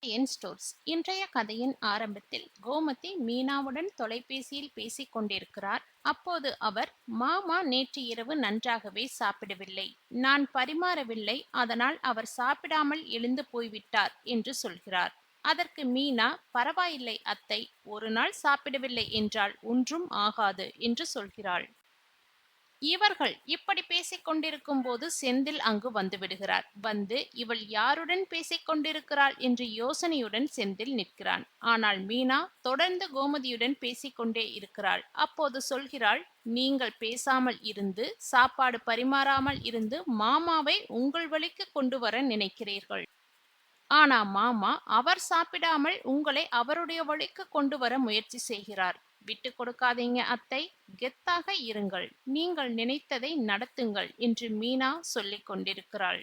என் stores இன்றைய கதையின் ஆரம்பத்தில் கோமதி மீனாவுடன் தொலைபேசியில் பேசிக் கொண்டிருக்கிறார். அப்போது அவர், மாமா நேற்று இரவு நன்றாகவே சாப்பிடவில்லை. நான் பரிமாறவில்லை, அதனால் அவர் சாப்பிடாமல் எழுந்து போய்விட்டார் என்று சொல்கிறார். அதற்கு மீனா, பரவாயில்லை அத்தை, ஒரு நாள் சாப்பிடவில்லை என்றால் ஒன்றும் ஆகாது என்று சொல்கிறாள். இவர்கள் இப்படி பேசிக் கொண்டிருக்கும் போது செந்தில் அங்கு வந்து விடுகிறார். வந்து, இவள் யாருடன் பேசிக் கொண்டிருக்கிறாள் என்று யோசனையுடன் செந்தில் நிற்கிறான். ஆனால் மீனா தொடர்ந்து கோமதியுடன் பேசிக்கொண்டே இருக்கிறாள். அப்போது சொல்கிறாள், நீங்கள் பேசாமல் இருந்து, சாப்பாடு பரிமாறாமல் இருந்து மாமாவை உங்கள் வழிக்கு கொண்டு வர நினைக்கிறீர்கள். ஆனா மாமா அவர் சாப்பிடாமல் உங்களை அவருடைய வழிக்கு கொண்டு வர முயற்சி செய்கிறார். விட்டு கொடுக்காதீங்க அத்தை, கெத்தாக இருங்கள், நீங்கள் நினைத்ததை நடத்துங்கள் என்று மீனா சொல்லிக் கொண்டிருக்கிறாள்.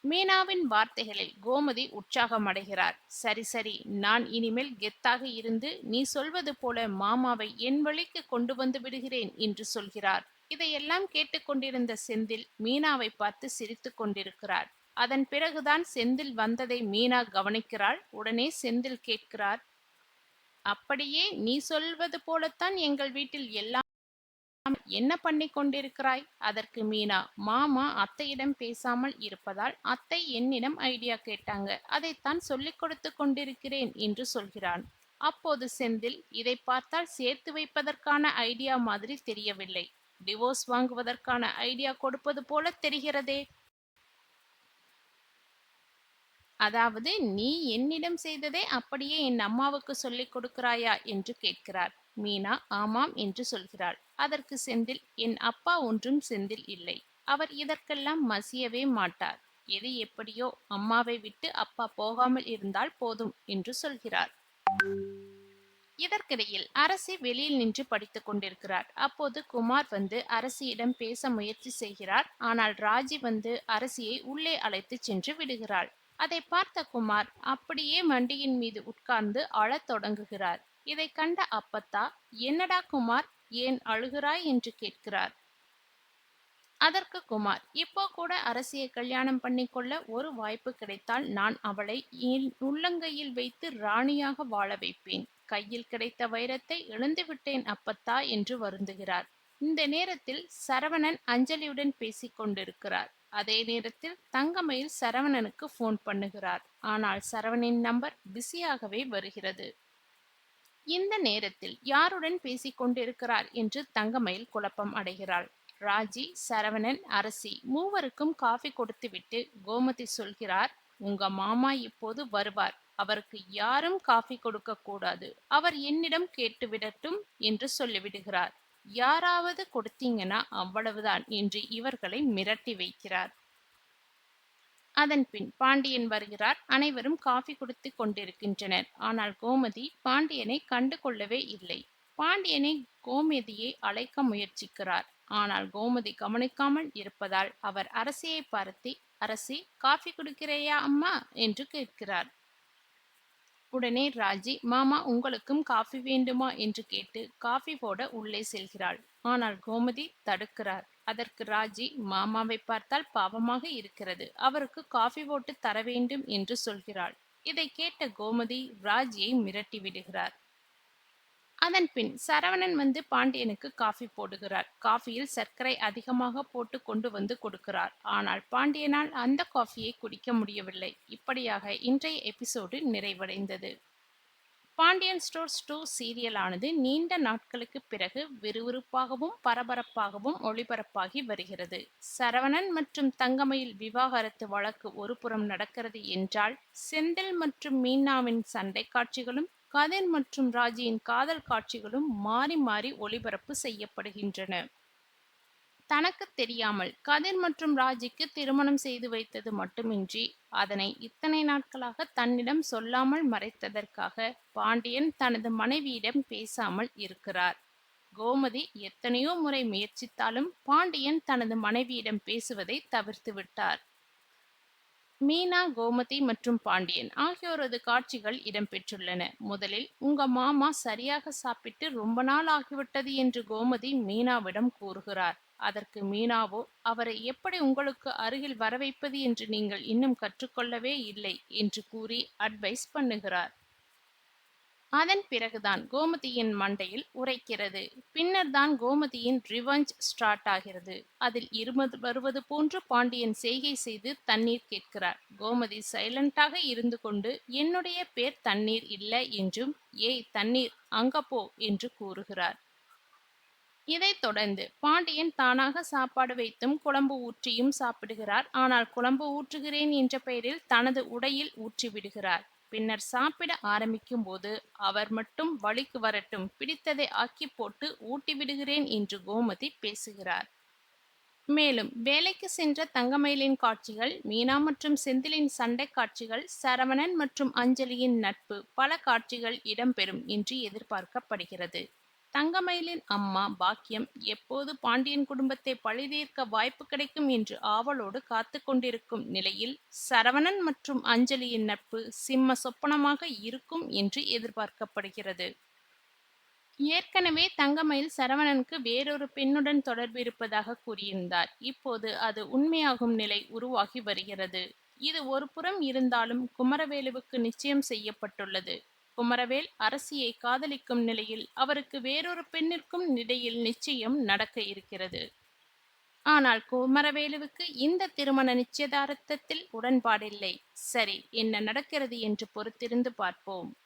மீனாவின் வார்த்தைகளில் கோமதி உற்சாகமடைகிறார். சரி சரி, நான் இனிமேல் கெத்தாக இருந்து நீ சொல்வது போல மாமாவை என் வழிக்கு கொண்டு வந்து விடுகிறேன் என்று சொல்கிறார். இதையெல்லாம் கேட்டுக்கொண்டிருந்த செந்தில் மீனாவை பார்த்து சிரித்து கொண்டிருக்கிறார். அதன் பிறகுதான் செந்தில் வந்ததை மீனா கவனிக்கிறாள். உடனே செந்தில் கேட்கிறார், அப்படியே நீ சொல்வது போலத்தான் எங்கள் வீட்டில் எல்லாம் என்ன பண்ணிக் கொண்டிருக்கிறாய்? அதற்கு மீனா, மாமா அத்தையிடம் பேசாமல் இருப்பதால் அத்தை என்னிடம் ஐடியா கேட்டாங்க, அதைத்தான் சொல்லிக் கொடுத்து கொண்டிருக்கிறேன் என்று சொல்கிறான். அப்போது செந்தில், இதை பார்த்தால் சேர்த்து வைப்பதற்கான ஐடியா மாதிரி தெரியவில்லை, டிவோர்ஸ் வாங்குவதற்கான ஐடியா கொடுப்பது போல தெரிகிறதே. அதாவது நீ என்னிடம் செய்ததை அப்படியே என் அம்மாவுக்கு சொல்லிக் கொடுக்கிறாயா என்று கேட்கிறார். மீனா ஆமாம் என்று சொல்கிறாள். அதற்கு செந்தில், என் அப்பா ஒன்றும் செந்தில் இல்லை, அவர் இதற்கெல்லாம் மசியவே மாட்டார். எது எப்படியோ அம்மாவை விட்டு அப்பா போகாமல் இருந்தால் போதும் என்று சொல்கிறார். இதற்கிடையில் அரசி வெளியில் நின்று படித்துக் கொண்டிருக்கிறார். அப்போது குமார் வந்து அரசியிடம் பேச முயற்சி செய்கிறார். ஆனால் ராஜி வந்து அரசியை உள்ளே அழைத்து சென்று விடுகிறாள். அதை பார்த்த குமார் அப்படியே மண்டியின் மீது உட்கார்ந்து அழத் தொடங்குகிறார். இதை கண்ட அப்பத்தா, என்னடா குமார், ஏன் அழுகிறாய் என்று கேட்கிறார். அதற்கு குமார், இப்போ கூட அரசியை கல்யாணம் பண்ணிக்கொள்ள ஒரு வாய்ப்பு கிடைத்தால் நான் அவளை என் உள்ளங்கையில் வைத்து ராணியாக வாழ வைப்பேன். கையில் கிடைத்த வைரத்தை இழந்துவிட்டேன் அப்பத்தா என்று வருந்துகிறார். இந்த நேரத்தில் சரவணன் அஞ்சலியுடன் பேசிக் கொண்டிருக்கிறார். அதே நேரத்தில் தங்கமயில் சரவணனுக்கு போன் பண்ணுகிறார். ஆனால் சரவணின் நம்பர் பிஸியாகவே வருகிறது. இந்த நேரத்தில் யாருடன் பேசிக் கொண்டிருக்கிறார் என்று தங்கமயில் குழப்பம் அடைகிறாள். ராஜி, சரவணன், அரசி மூவருக்கும் காஃபி கொடுத்துவிட்டு கோமதி சொல்கிறார், உங்க மாமா இப்போது வருவார், அவருக்கு யாரும் காஃபி கொடுக்க கூடாது, அவர் என்னிடம் கேட்டுவிடட்டும் என்று சொல்லிவிடுகிறார். யாராவது கொடுத்தீங்கன்னா அவ்வளவுதான் என்று இவர்களை மிரட்டி வைக்கிறார். அதன் பின் பாண்டியன் வருகிறார். அனைவரும் காஃபி குடித்துக் கொண்டிருக்கின்றனர். ஆனால் கோமதி பாண்டியனை கண்டு கொள்ளவே இல்லை. பாண்டியனை கோமதியை அழைக்க முயற்சிக்கிறார். ஆனால் கோமதி கவனிக்காமல் இருப்பதால் அவர் அரசியை பார்த்து, அரசி, காஃபி குடிக்கிறையா அம்மா என்று கேட்கிறார். உடனே ராஜி, மாமா உங்களுக்கும் காஃபி வேண்டுமா என்று கேட்டு காஃபி போட உள்ளே செல்கிறாள். ஆனால் கோமதி தடுக்கிறார். அதற்கு ராஜி, மாமாவை பார்த்தால் பாவமாக இருக்கிறது, அவருக்கு காஃபி போட்டு தர வேண்டும் என்று சொல்கிறாள். இதை கேட்ட கோமதி ராஜியை மிரட்டி விடுகிறார். அதன் பின் சரவணன் வந்து பாண்டியனுக்கு காஃபி போடுகிறார். காஃபியில் சர்க்கரை அதிகமாக போட்டு கொண்டு வந்து கொடுக்கிறார். ஆனால் பாண்டியனால் அந்த காஃபியை குடிக்க முடியவில்லை. இப்படியாக இன்றைய எபிசோடு நிறைவடைந்தது. பாண்டியன் ஸ்டோர்ஸ் 2 சீரியலானது நீண்ட நாட்களுக்கு பிறகு விறுவிறுப்பாகவும் பரபரப்பாகவும் ஒளிபரப்பாகி வருகிறது. சரவணன் மற்றும் தங்கமயில் விவாகரத்து வழக்கு ஒருபுறம் நடக்கிறது என்றால், செந்தில் மற்றும் மீனாவின் சண்டை காட்சிகளும் கதிர் மற்றும் ராஜியின் காதல் காட்சிகளும் மாறி மாறி ஒளிபரப்பு செய்யப்படுகின்றன. தனக்கு தெரியாமல் கதிர் மற்றும் ராஜிக்கு திருமணம் செய்து வைத்தது மட்டுமின்றி, அதனை இத்தனை நாட்களாக தன்னிடம் சொல்லாமல் மறைத்ததற்காக பாண்டியன் தனது மனைவியிடம் பேசாமல் இருக்கிறார். கோமதி எத்தனையோ முறை முயற்சித்தாலும் பாண்டியன் தனது மனைவியிடம் பேசுவதை தவிர்த்து விட்டார். மீனா, கோமதி மற்றும் பாண்டியன் ஆகியோரது காட்சிகள் இடம்பெற்றுள்ளன. முதலில், உங்க மாமா சரியாக சாப்பிட்டு ரொம்ப நாள் ஆகிவிட்டது என்று கோமதி மீனாவிடம் கூறுகிறார். அதற்கு மீனாவோ, அவரை எப்படி உங்களுக்கு அருகில் வரவைப்பது என்று நீங்கள் இன்னும் கற்றுக்கொள்ளவே இல்லை என்று கூறி அட்வைஸ் பண்ணுகிறார். அதன் பிறகுதான் கோமதியின் மண்டையில் உரைக்கிறது. பின்னர் தான் கோமதியின் ரிவெஞ்ச் ஸ்டார்ட் ஆகிறது. அதில் இருமது வருவது போன்று பாண்டியன் செய்கை செய்து தண்ணீர் கேட்கிறார். கோமதி சைலண்டாக இருந்து கொண்டு, என்னுடைய பேர் தண்ணீர் இல்ல என்றும், ஏய் தண்ணீர் அங்க போ என்று கூறுகிறார். இதைத் தொடர்ந்து பாண்டியன் தானாக சாப்பாடு வைத்தும் குழம்பு ஊற்றியும் சாப்பிடுகிறார். ஆனால் குழம்பு ஊற்றுகிறேன் என்ற பெயரில் தனது உடையில் ஊற்றிவிடுகிறார். பின்னர் சாப்பிட ஆரம்பிக்கும் போது, அவர் மட்டும் வழிக்கு வரட்டும், பிடித்ததை ஆக்கி போட்டு ஊட்டி விடுகிறேன் என்று கோமதி பேசுகிறார். மேலும் வேலைக்கு சென்ற தங்கமயிலின் காட்சிகள், மீனா மற்றும் செந்திலின் சண்டை காட்சிகள், சரவணன் மற்றும் அஞ்சலியின் நட்பு, பல காட்சிகள் இடம்பெறும் என்று எதிர்பார்க்கப்படுகிறது. தங்கமயிலின் அம்மா பாக்கியம் எப்போது பாண்டியன் குடும்பத்தை பழிதீர்க்க வாய்ப்பு கிடைக்கும் என்று ஆவலோடு காத்து கொண்டிருக்கும் நிலையில், சரவணன் மற்றும் அஞ்சலியின் நட்பு சிம்ம சொப்பனமாக இருக்கும் என்று எதிர்பார்க்கப்படுகிறது. ஏற்கனவே தங்கமயில் சரவணனுக்கு வேறொரு பெண்ணுடன் தொடர்பு இருப்பதாக கூறியிருந்தார். இப்போது அது உண்மையாகும் நிலை உருவாகி வருகிறது. இது ஒரு புறம் இருந்தாலும் குமரவேலுவுக்கு நிச்சயம் செய்யப்பட்டுள்ளது. குமரவேல் அரசியை காதலிக்கும் நிலையில் அவருக்கு வேறொரு பெண்ணிற்கும் இடையில் நிச்சயம் நடக்க இருக்கிறது. ஆனால் குமரவேலுவுக்கு இந்த திருமண நிச்சயதார்த்தத்தில் உடன்பாடில்லை. சரி, என்ன நடக்கிறது என்று பொறுத்திருந்து பார்ப்போம்.